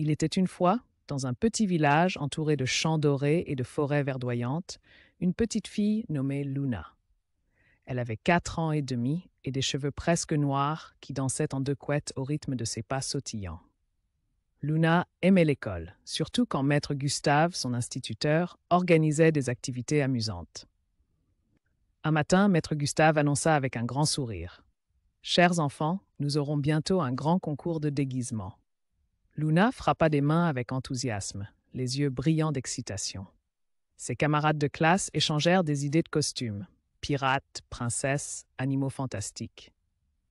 Il était une fois, dans un petit village entouré de champs dorés et de forêts verdoyantes, une petite fille nommée Luna. Elle avait 4 ans et demi et des cheveux presque noirs qui dansaient en deux couettes au rythme de ses pas sautillants. Luna aimait l'école, surtout quand maître Gustave, son instituteur, organisait des activités amusantes. Un matin, maître Gustave annonça avec un grand sourire: « Chers enfants, nous aurons bientôt un grand concours de déguisement. » Luna frappa des mains avec enthousiasme, les yeux brillants d'excitation. Ses camarades de classe échangèrent des idées de costumes: pirates, princesses, animaux fantastiques.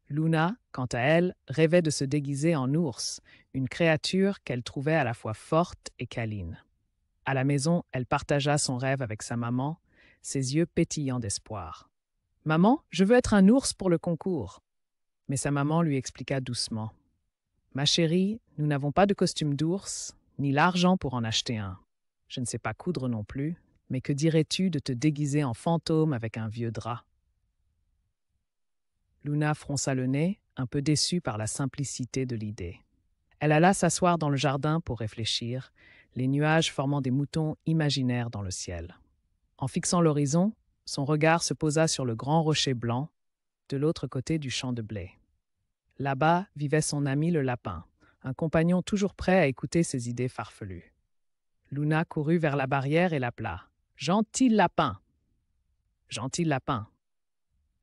Luna, quant à elle, rêvait de se déguiser en ours, une créature qu'elle trouvait à la fois forte et câline. À la maison, elle partagea son rêve avec sa maman, ses yeux pétillants d'espoir. « Maman, je veux être un ours pour le concours. » Mais sa maman lui expliqua doucement: « Ma chérie, nous n'avons pas de costume d'ours, ni l'argent pour en acheter un. Je ne sais pas coudre non plus, mais que dirais-tu de te déguiser en fantôme avec un vieux drap? » Luna fronça le nez, un peu déçue par la simplicité de l'idée. Elle alla s'asseoir dans le jardin pour réfléchir, les nuages formant des moutons imaginaires dans le ciel. En fixant l'horizon, son regard se posa sur le grand rocher blanc, de l'autre côté du champ de blé. Là-bas vivait son ami le lapin, un compagnon toujours prêt à écouter ses idées farfelues. Luna courut vers la barrière et l'appela: « Gentil lapin! » Gentil lapin!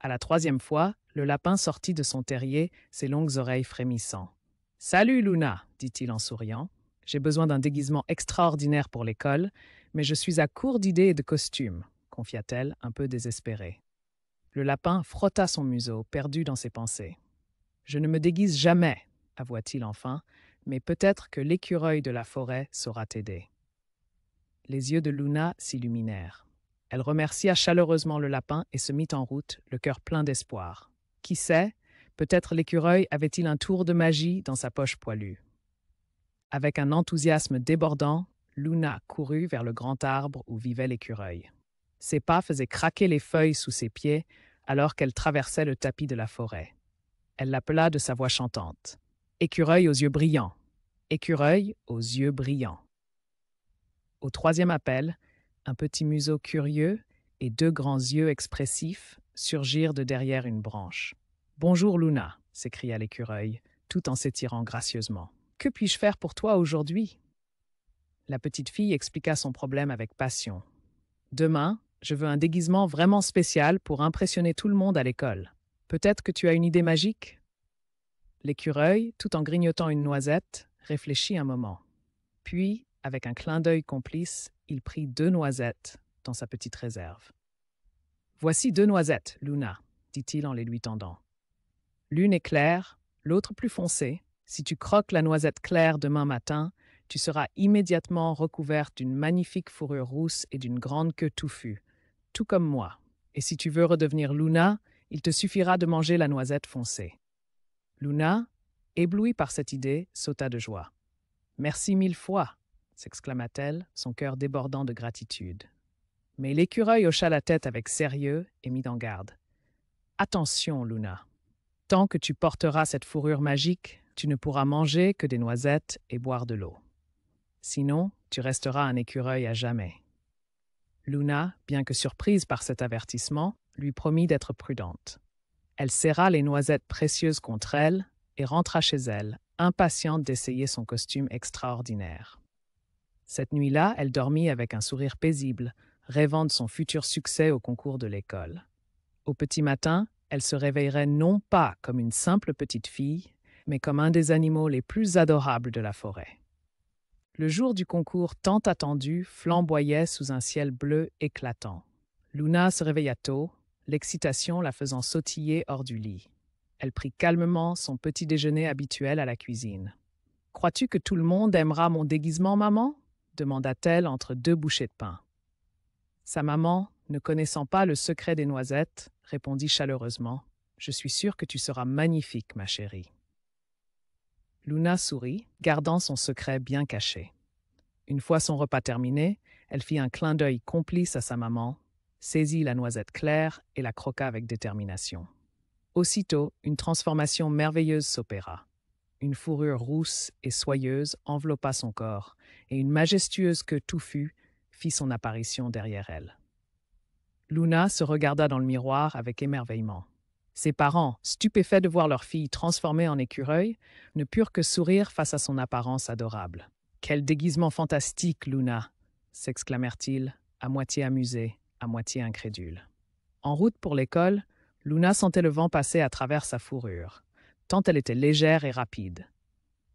À la 3e fois, le lapin sortit de son terrier, ses longues oreilles frémissant. « Salut, Luna, » dit-il en souriant. « J'ai besoin d'un déguisement extraordinaire pour l'école, mais je suis à court d'idées et de costumes, » confia-t-elle, un peu désespérée. Le lapin frotta son museau, perdu dans ses pensées. « Je ne me déguise jamais, » avoua-t-il enfin, « mais peut-être que l'écureuil de la forêt saura t'aider. » Les yeux de Luna s'illuminèrent. Elle remercia chaleureusement le lapin et se mit en route, le cœur plein d'espoir. Qui sait, peut-être l'écureuil avait-il un tour de magie dans sa poche poilue. Avec un enthousiasme débordant, Luna courut vers le grand arbre où vivait l'écureuil. Ses pas faisaient craquer les feuilles sous ses pieds alors qu'elle traversait le tapis de la forêt. Elle l'appela de sa voix chantante: « Écureuil aux yeux brillants! Écureuil aux yeux brillants! » Au 3e appel, un petit museau curieux et 2 grands yeux expressifs surgirent de derrière une branche. « Bonjour Luna » s'écria l'écureuil, tout en s'étirant gracieusement. « Que puis-je faire pour toi aujourd'hui ?» La petite fille expliqua son problème avec passion. « Demain, je veux un déguisement vraiment spécial pour impressionner tout le monde à l'école. Peut-être que tu as une idée magique ?» L'écureuil, tout en grignotant une noisette, réfléchit un moment. Puis, avec un clin d'œil complice, il prit 2 noisettes dans sa petite réserve. « Voici 2 noisettes, Luna, » dit-il en les lui tendant. « L'une est claire, l'autre plus foncée. Si tu croques la noisette claire demain matin, tu seras immédiatement recouverte d'une magnifique fourrure rousse et d'une grande queue touffue, tout comme moi. Et si tu veux redevenir Luna, il te suffira de manger la noisette foncée. » Luna, éblouie par cette idée, sauta de joie. « Merci 1000 fois !» s'exclama-t-elle, son cœur débordant de gratitude. Mais l'écureuil hocha la tête avec sérieux et mit en garde. « Attention, Luna. Tant que tu porteras cette fourrure magique, tu ne pourras manger que des noisettes et boire de l'eau. Sinon, tu resteras un écureuil à jamais. » Luna, bien que surprise par cet avertissement, lui promit d'être prudente. Elle serra les noisettes précieuses contre elle et rentra chez elle, impatiente d'essayer son costume extraordinaire. Cette nuit-là, elle dormit avec un sourire paisible, rêvant de son futur succès au concours de l'école. Au petit matin, elle se réveillerait non pas comme une simple petite fille, mais comme un des animaux les plus adorables de la forêt. Le jour du concours tant attendu flamboyait sous un ciel bleu éclatant. Luna se réveilla tôt, l'excitation la faisant sautiller hors du lit. Elle prit calmement son petit déjeuner habituel à la cuisine. « Crois-tu que tout le monde aimera mon déguisement, maman ?» demanda-t-elle entre 2 bouchées de pain. Sa maman, ne connaissant pas le secret des noisettes, répondit chaleureusement: « Je suis sûre que tu seras magnifique, ma chérie. » Luna sourit, gardant son secret bien caché. Une fois son repas terminé, elle fit un clin d'œil complice à sa maman, saisit la noisette claire et la croqua avec détermination. Aussitôt, une transformation merveilleuse s'opéra. Une fourrure rousse et soyeuse enveloppa son corps, et une majestueuse queue touffue fit son apparition derrière elle. Luna se regarda dans le miroir avec émerveillement. Ses parents, stupéfaits de voir leur fille transformée en écureuil, ne purent que sourire face à son apparence adorable. « Quel déguisement fantastique, Luna !» s'exclamèrent-ils, à moitié amusés, à moitié incrédules. En route pour l'école, Luna sentait le vent passer à travers sa fourrure, tant elle était légère et rapide.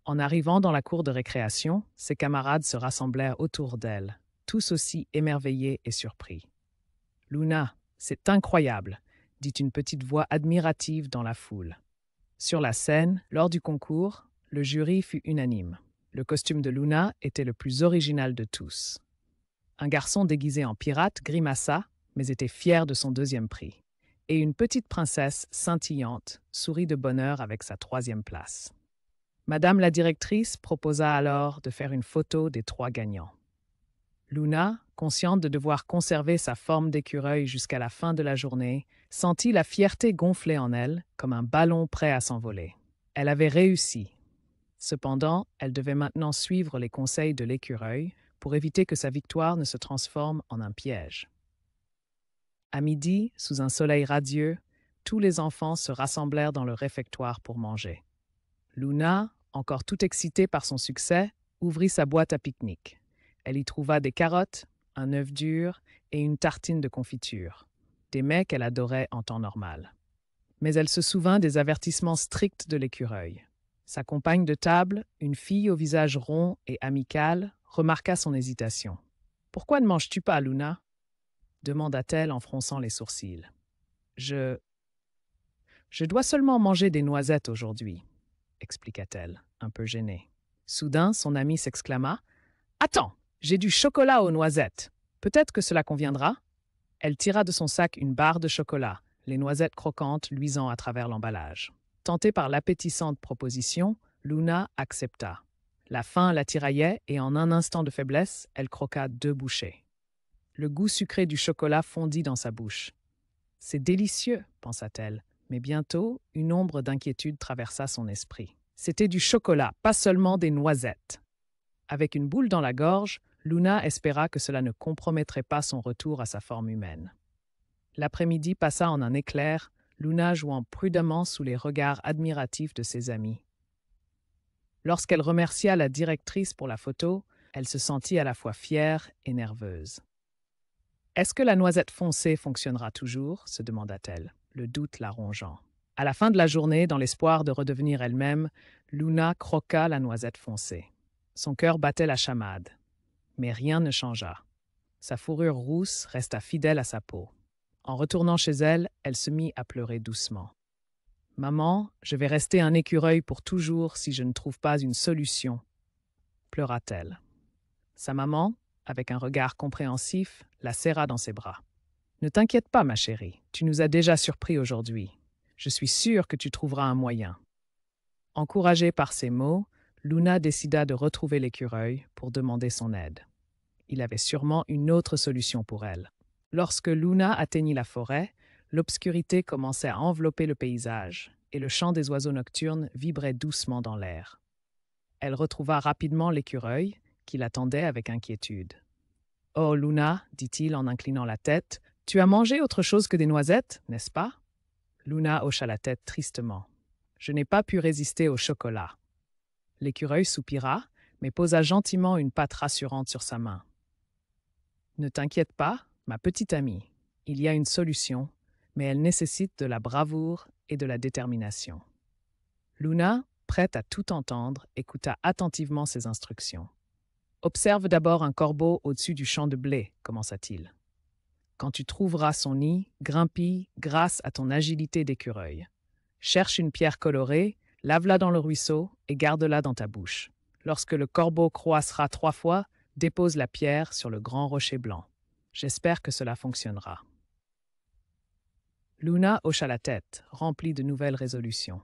En arrivant dans la cour de récréation, ses camarades se rassemblèrent autour d'elle, tous aussi émerveillés et surpris. « Luna, c'est incroyable !» dit une petite voix admirative dans la foule. Sur la scène, lors du concours, le jury fut unanime. Le costume de Luna était le plus original de tous. Un garçon déguisé en pirate grimaça, mais était fier de son deuxième prix. Et une petite princesse scintillante sourit de bonheur avec sa 3e place. Madame la directrice proposa alors de faire une photo des 3 gagnants. Luna, consciente de devoir conserver sa forme d'écureuil jusqu'à la fin de la journée, sentit la fierté gonfler en elle comme un ballon prêt à s'envoler. Elle avait réussi. Cependant, elle devait maintenant suivre les conseils de l'écureuil pour éviter que sa victoire ne se transforme en un piège. À midi, sous un soleil radieux, tous les enfants se rassemblèrent dans le réfectoire pour manger. Luna, encore toute excitée par son succès, ouvrit sa boîte à pique-nique. Elle y trouva des carottes, un œuf dur et une tartine de confiture, des mets qu'elle adorait en temps normal. Mais elle se souvint des avertissements stricts de l'écureuil. Sa compagne de table, une fille au visage rond et amical, remarqua son hésitation. « Pourquoi ne manges-tu pas, Luna ?» demanda-t-elle en fronçant les sourcils. « Je dois seulement manger des noisettes aujourd'hui, » expliqua-t-elle, un peu gênée. Soudain, son amie s'exclama. « Attends, j'ai du chocolat aux noisettes. Peut-être que cela conviendra ?» Elle tira de son sac une barre de chocolat, les noisettes croquantes luisant à travers l'emballage. Tentée par l'appétissante proposition, Luna accepta. La faim la tiraillait et en un instant de faiblesse, elle croqua 2 bouchées. Le goût sucré du chocolat fondit dans sa bouche. « C'est délicieux », pensa-t-elle, mais bientôt, une ombre d'inquiétude traversa son esprit. C'était du chocolat, pas seulement des noisettes. Avec une boule dans la gorge, Luna espéra que cela ne compromettrait pas son retour à sa forme humaine. L'après-midi passa en un éclair, Luna jouant prudemment sous les regards admiratifs de ses amis. Lorsqu'elle remercia la directrice pour la photo, elle se sentit à la fois fière et nerveuse. « Est-ce que la noisette foncée fonctionnera toujours ?» se demanda-t-elle, le doute la rongeant. À la fin de la journée, dans l'espoir de redevenir elle-même, Luna croqua la noisette foncée. Son cœur battait la chamade. Mais rien ne changea. Sa fourrure rousse resta fidèle à sa peau. En retournant chez elle, elle se mit à pleurer doucement. « Maman, je vais rester un écureuil pour toujours si je ne trouve pas une solution, » pleura-t-elle. Sa maman, avec un regard compréhensif, la serra dans ses bras. « Ne t'inquiète pas, ma chérie, tu nous as déjà surpris aujourd'hui. Je suis sûre que tu trouveras un moyen. » Encouragée par ces mots, Luna décida de retrouver l'écureuil pour demander son aide. Il avait sûrement une autre solution pour elle. Lorsque Luna atteignit la forêt, l'obscurité commençait à envelopper le paysage et le chant des oiseaux nocturnes vibrait doucement dans l'air. Elle retrouva rapidement l'écureuil, qui l'attendait avec inquiétude. « Oh, Luna, dit-il en inclinant la tête, tu as mangé autre chose que des noisettes, n'est-ce pas ?» Luna hocha la tête tristement. « Je n'ai pas pu résister au chocolat. » L'écureuil soupira, mais posa gentiment une patte rassurante sur sa main. « Ne t'inquiète pas, ma petite amie, il y a une solution, mais elle nécessite de la bravoure et de la détermination. » Luna, prête à tout entendre, écouta attentivement ses instructions. « Observe d'abord un corbeau au-dessus du champ de blé, commença-t-il. Quand tu trouveras son nid, grimpe-y grâce à ton agilité d'écureuil. Cherche une pierre colorée, lave-la dans le ruisseau et garde-la dans ta bouche. Lorsque le corbeau croassera 3 fois, dépose la pierre sur le grand rocher blanc. J'espère que cela fonctionnera. » Luna hocha la tête, remplie de nouvelles résolutions.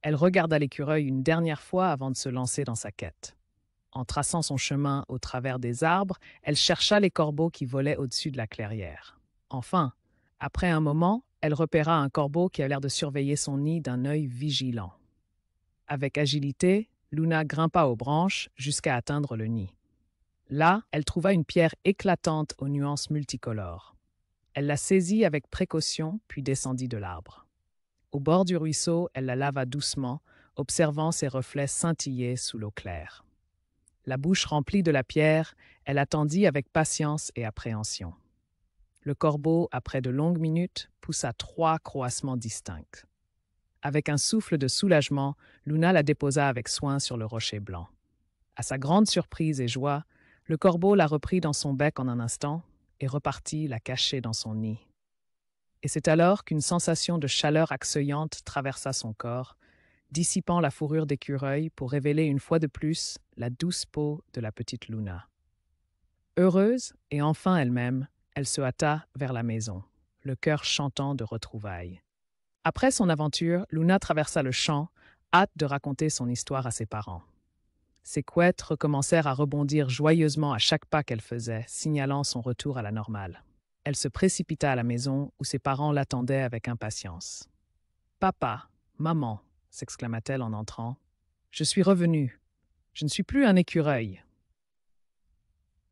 Elle regarda l'écureuil une dernière fois avant de se lancer dans sa quête. En traçant son chemin au travers des arbres, elle chercha les corbeaux qui volaient au-dessus de la clairière. Enfin, après un moment, elle repéra un corbeau qui avait l'air de surveiller son nid d'un œil vigilant. Avec agilité, Luna grimpa aux branches jusqu'à atteindre le nid. Là, elle trouva une pierre éclatante aux nuances multicolores. Elle la saisit avec précaution, puis descendit de l'arbre. Au bord du ruisseau, elle la lava doucement, observant ses reflets scintiller sous l'eau claire. La bouche remplie de la pierre, elle attendit avec patience et appréhension. Le corbeau, après de longues minutes, poussa 3 croassements distincts. Avec un souffle de soulagement, Luna la déposa avec soin sur le rocher blanc. À sa grande surprise et joie, le corbeau la reprit dans son bec en un instant et repartit la cacher dans son nid. Et c'est alors qu'une sensation de chaleur accueillante traversa son corps, dissipant la fourrure d'écureuil pour révéler une fois de plus la douce peau de la petite Luna. Heureuse et enfin elle-même, elle se hâta vers la maison, le cœur chantant de retrouvailles. Après son aventure, Luna traversa le champ, hâte de raconter son histoire à ses parents. Ses couettes recommencèrent à rebondir joyeusement à chaque pas qu'elle faisait, signalant son retour à la normale. Elle se précipita à la maison où ses parents l'attendaient avec impatience. « Papa, maman !» s'exclama-t-elle en entrant. « Je suis revenue. Je ne suis plus un écureuil. »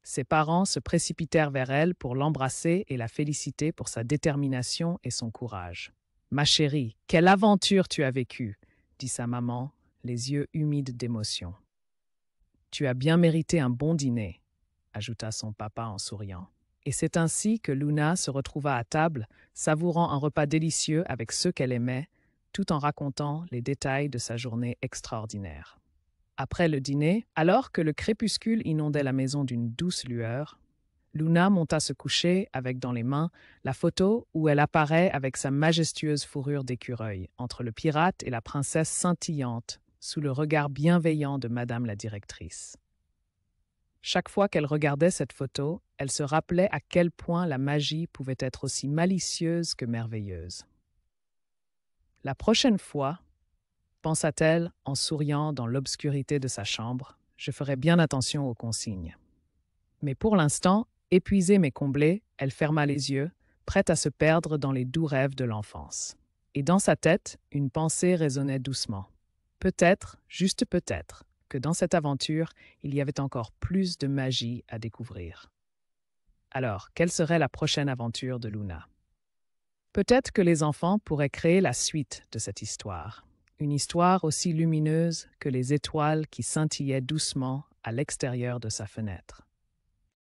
Ses parents se précipitèrent vers elle pour l'embrasser et la féliciter pour sa détermination et son courage. « Ma chérie, quelle aventure tu as vécue !» dit sa maman, les yeux humides d'émotion. « Tu as bien mérité un bon dîner », ajouta son papa en souriant. Et c'est ainsi que Luna se retrouva à table, savourant un repas délicieux avec ceux qu'elle aimait, tout en racontant les détails de sa journée extraordinaire. Après le dîner, alors que le crépuscule inondait la maison d'une douce lueur, Luna monta se coucher avec dans les mains la photo où elle apparaît avec sa majestueuse fourrure d'écureuil, entre le pirate et la princesse scintillante, sous le regard bienveillant de Madame la directrice. Chaque fois qu'elle regardait cette photo, elle se rappelait à quel point la magie pouvait être aussi malicieuse que merveilleuse. La prochaine fois, pensa-t-elle en souriant dans l'obscurité de sa chambre, je ferai bien attention aux consignes. Mais pour l'instant, épuisée mais comblée, elle ferma les yeux, prête à se perdre dans les doux rêves de l'enfance. Et dans sa tête, une pensée résonnait doucement. Peut-être, juste peut-être, que dans cette aventure, il y avait encore plus de magie à découvrir. Alors, quelle serait la prochaine aventure de Luna? Peut-être que les enfants pourraient créer la suite de cette histoire. Une histoire aussi lumineuse que les étoiles qui scintillaient doucement à l'extérieur de sa fenêtre.